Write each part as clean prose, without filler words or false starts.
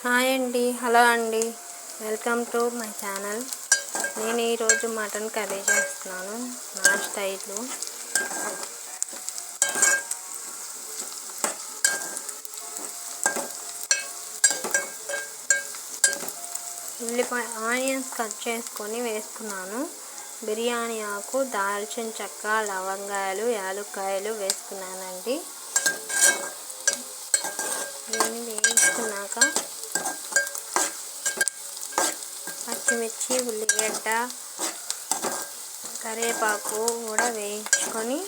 Hi అండి, hello అండి, welcome to my channel. నేను ఈరోజు మటన్ కర్రీ చేస్తున్నాను నా స్టైల్లో. ఉల్లిపాయ ఆనియన్స్ కట్ చేసుకొని వేసుకున్నాను. బిర్యానీ ఆకు, దాల్చిన చెక్క, లవంగాలు, యాలక్కాయలు వేసుకున్నానండి. దీన్ని వేయించుకున్నాక పచ్చిమిర్చి, ఉల్లిగడ్డ, కరివేపాకు కూడా వేయించుకొని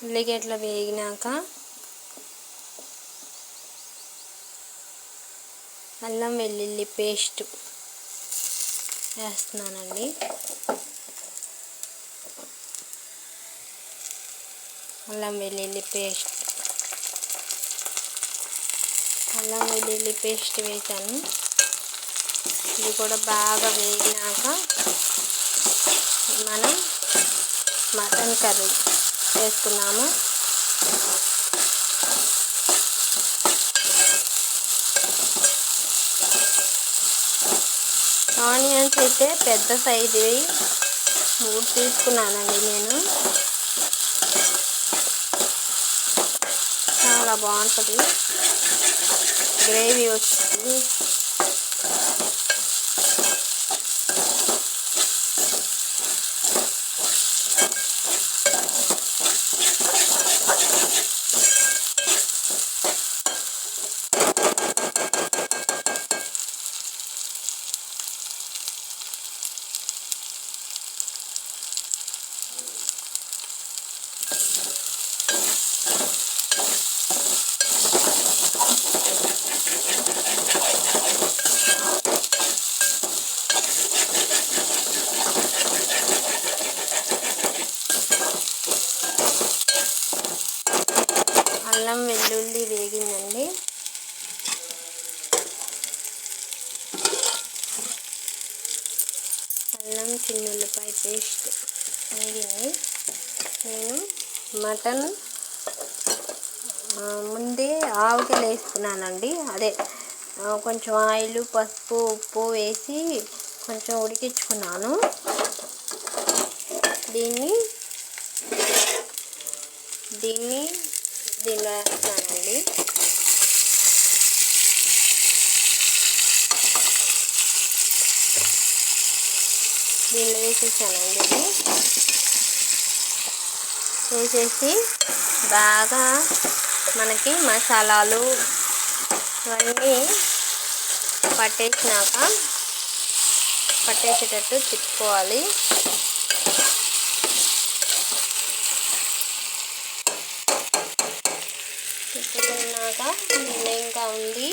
ఉల్లిగడ్డలు వేగినాక అల్లం వెల్లుల్లి పేస్ట్ వేస్తున్నానండి. అల్లం వెల్లుల్లి పేస్ట్ వేసాను. ఇది కూడా బాగా వేగినాక మనం మటన్ కర్రీ వేసుకున్నాము. ఆనియన్స్ అయితే పెద్ద సైజువి 3 తీసుకున్నానండి నేను. చాలా బాగుంటుంది, గ్రేవీ వస్తుంది. అల్లం వెల్లుల్లి వేగిందండి. అల్లం చిన్నుల్లిపాయ పేస్ట్ వేగింది. నేను మటన్ ముందే ఆవకాయలు వేసుకున్నానండి. అదే కొంచెం ఆయిల్, పసుపు, ఉప్పు వేసి కొంచెం ఉడికించుకున్నాను. దీన్ని దీనిలో వేస్తానండి. దీనిలో వేసేసానండి. వేసేసి బాగా మనకి మసాలాలు ఇవన్నీ పట్టేసేటట్టు తిప్పుకోవాలి. తిప్పుకున్నాక ఇంకా ఉంది.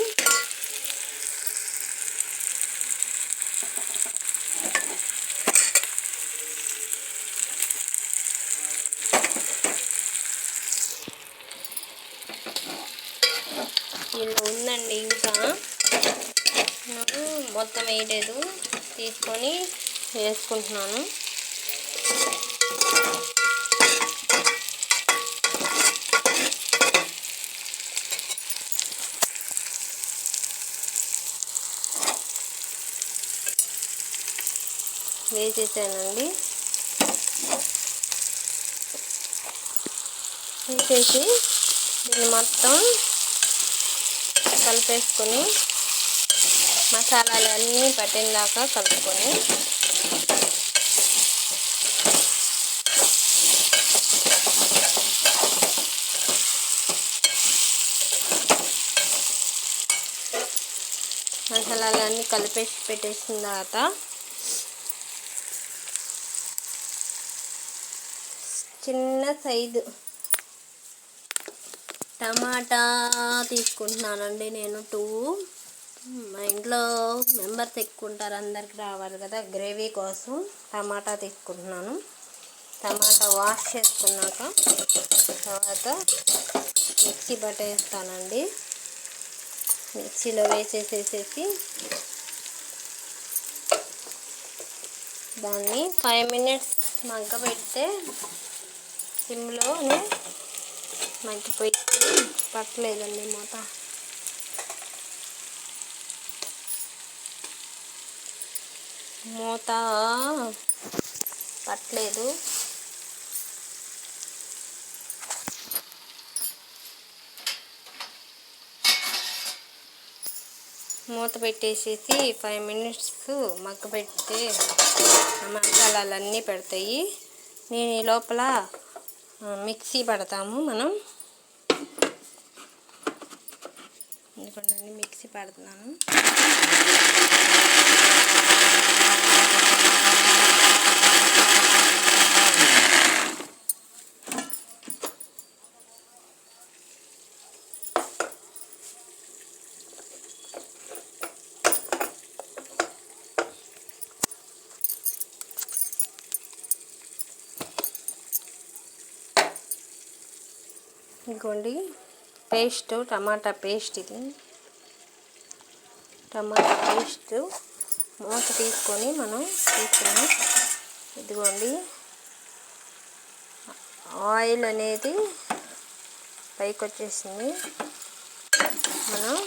ఇలా ఉందండి. ఇంకా నేను మొత్తం వేయలేదు, తీసుకొని వేసుకుంటున్నాను. వేసేసానండి. వేసేసి దీన్ని మొత్తం కలిపేసుకొని మసాలాలన్నీ పట్టినదాకా కలుపుకొని మసాలాలన్నీ కలిపేసి పెట్టేసిన తర్వాత చిన్న సైజు టమాటా తీసుకుంటున్నానండి నేను 2. మా ఇంట్లో మెంబర్స్ ఎక్కువ ఉంటారు, అందరికి రావాలి కదా. గ్రేవీ కోసం టమాటా తీసుకుంటున్నాను. టమాటా వాష్ చేసుకున్నాక తర్వాత మిక్సీ పట్టేస్తానండి. మిక్సీలో వేసేసేసి దాన్ని 5 మినిట్స్ మగ్గబెడితే సిమ్లోనే మగ్గిపోయి పట్టలేదండి మూత పట్టలేదు. మూత పెట్టేసేసి 5 మినిట్స్ మగ్గబెడితే మసాలాలన్నీ పెడతాయి. నేను ఈ లోపల మిక్సీ పడతాము మనం. ఎందుకంటే మిక్సీ పడుతున్నాను. ఇంకోండి పేస్ట్, టమాటా పేస్ట్. ఇది టమాటా పేస్ట్ మూత తీసుకొని మనం తీసుకుని, ఇదిగోండి ఆయిల్ అనేది పైకి వచ్చేసింది. మనం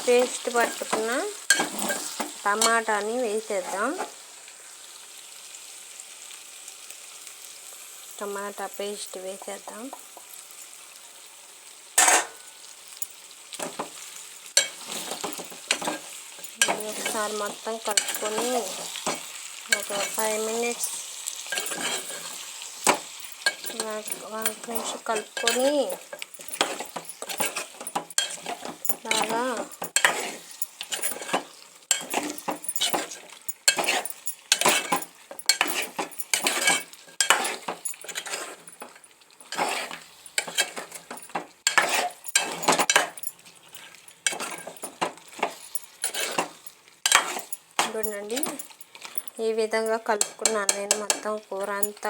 పేస్ట్ పట్టుకున్న టమాటాని వేసేద్దాం. టమాటా పేస్ట్ వేసేద్దాం. ఒకసారి మొత్తం కలుపుకొని ఒక 5 మినిట్స్ 1 నిమిషం కలుపుకొని బాగా చూడండి. ఈ విధంగా కలుపుకున్నాను నేను మొత్తం కూర అంతా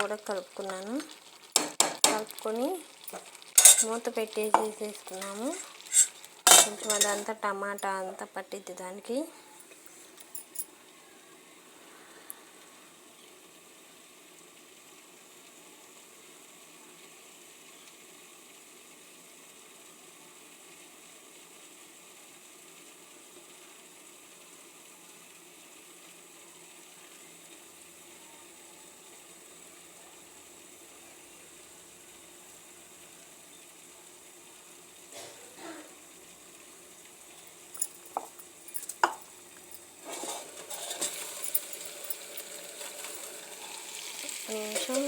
కూడా కలుపుకున్నాను. కలుపుకొని మూత పెట్టేసేసుకున్నాము. కొంచెం అదంతా టమాటా అంతా పట్టిద్ది దానికి. నిమిషం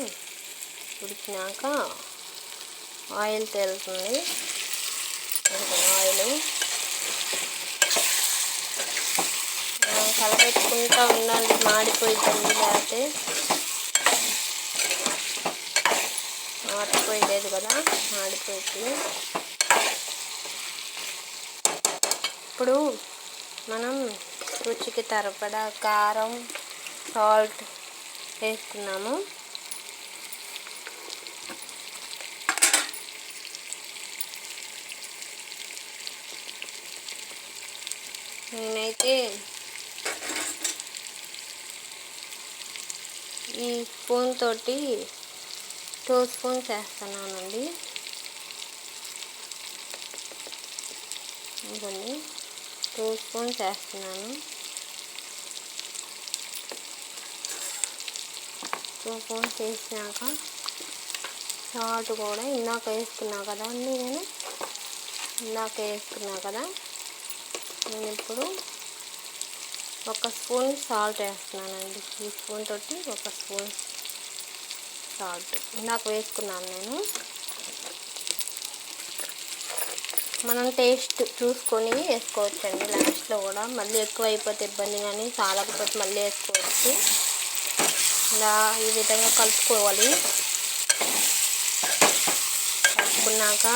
ఉడికినాక ఆయిల్ తేలుతుంది. ఆయిల్ కలపెట్టుకుంటూ ఉండాలి, మాడిపోయిందండి. లేకపోతే మాడిపోయలేదు కదా, మాడిపోయింది. ఇప్పుడు మనం రుచికి సరిపడా కారం, సాల్ట్ వేసుకున్నాము. నేనైతే ఈ స్పూన్ తోటి 2 స్పూన్స్ వేస్తున్నానండి. ఇదిగోండి 2 స్పూన్స్ వేస్తున్నాను. 2 స్పూన్స్ వేసినాక సాల్ట్ కూడా ఇందాక వేసుకున్నా కదా అండి. నేను ఇప్పుడు 1 స్పూన్ సాల్ట్ వేస్తున్నానండి. ఈ స్పూన్ తోటి 1 స్పూన్ సాల్ట్ ఇందాక వేసుకున్నాను నేను. మనం టేస్ట్ చూసుకొని వేసుకోవచ్చండి. లాస్ట్లో కూడా మళ్ళీ ఎక్కువ అయిపోతే ఇబ్బంది, కానీ చాలకపోతే మళ్ళీ వేసుకోవచ్చు. ఇలా ఈ విధంగా కలుపుకోవాలి. పెట్టుకున్నాక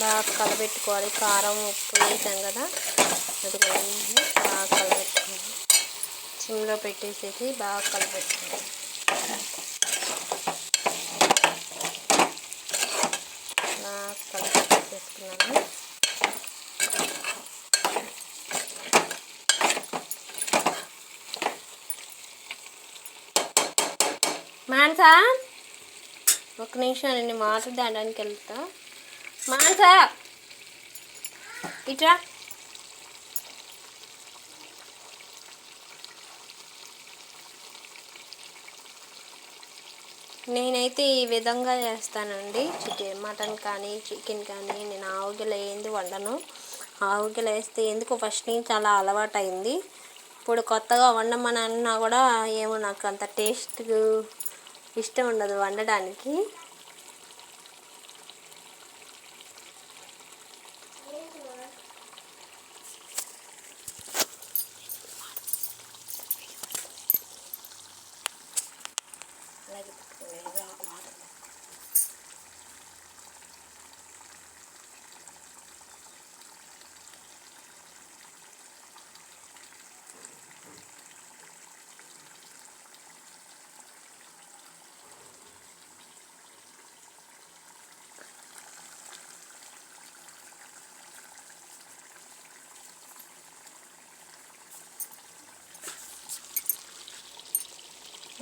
బాగా కలబెట్టుకోవాలి. కారం ఉప్పు వేసాం కదా, అది బాగా కలబెట్టుకోవాలి. సిమ్లో పెట్టేసేసి బాగా కలబెట్టుకోవాలి. బాగా కలబెట్టేసుకున్నాను. మాన్సా ఒక నిమిషం నేను మాట్లాడడానికి వెళ్తా. మాన్సా ఇట్రా. నేనైతే ఈ విధంగా చేస్తానండి. మటన్ కానీ చికెన్ కానీ నేను ఆవుగిల ఏంది వండను. ఆవుగిల వేస్తే ఎందుకు ఫస్ట్ నుంచి చాలా అలవాటు అయింది. ఇప్పుడు కొత్తగా వండమని అన్నా కూడా ఏమో నాకు అంత టేస్ట్ ఇష్టం ఉండదు వండడానికి.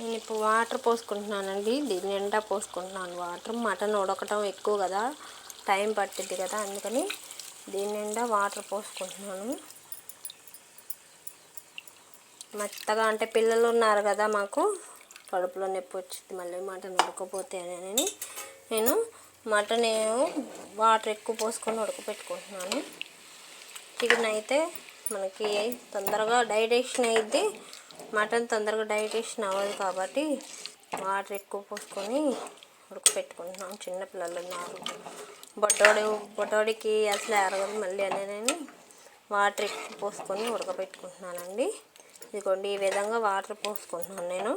నేను ఇప్పుడు వాటర్ పోసుకుంటున్నానండి. దీని నిండా పోసుకుంటున్నాను వాటర్. మటన్ ఉడకటం ఎక్కువ కదా, టైం పట్టిద్ది కదా, అందుకని దీని నిండా వాటర్ పోసుకుంటున్నాను. మెత్తగా అంటే పిల్లలు ఉన్నారు కదా, మాకు కడుపులో నొప్పి వచ్చింది మళ్ళీ మటన్ ఉడకపోతే అని నేను మటన్ వాటర్ ఎక్కువ పోసుకొని ఉడకపెట్టుకుంటున్నాను. చికెన్ అయితే మనకి తొందరగా డైజెషన్ అయ్యిద్ది, మటన్ తొందరగా డైజెషన్ అవ్వదు కాబట్టి వాటర్ ఎక్కువ పోసుకొని ఉడకపెట్టుకుంటున్నాం. చిన్నపిల్లలు ఉన్నారు, బొడ్డోడికి అసలు అరగదు మళ్ళీ అని వాటర్ ఎక్కువ పోసుకొని ఉడకపెట్టుకుంటున్నానండి. ఇదిగోండి ఈ విధంగా వాటర్ పోసుకుంటున్నాను.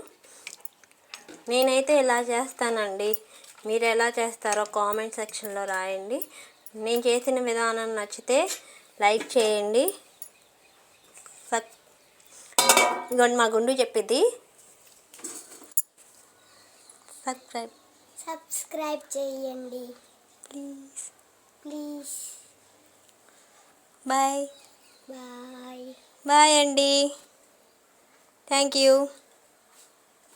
నేనైతే ఇలా చేస్తానండి. మీరు ఎలా చేస్తారో కామెంట్ సెక్షన్లో రాయండి. నేను చేసిన విధానం నచ్చితే లైక్ చేయండి. ఇదిగోండి మా గుండు చెప్పిద్ది సబ్స్క్రైబ్ చేయండి ప్లీజ్. బాయ్ బాయ్ బాయ్ అండి. Thank you.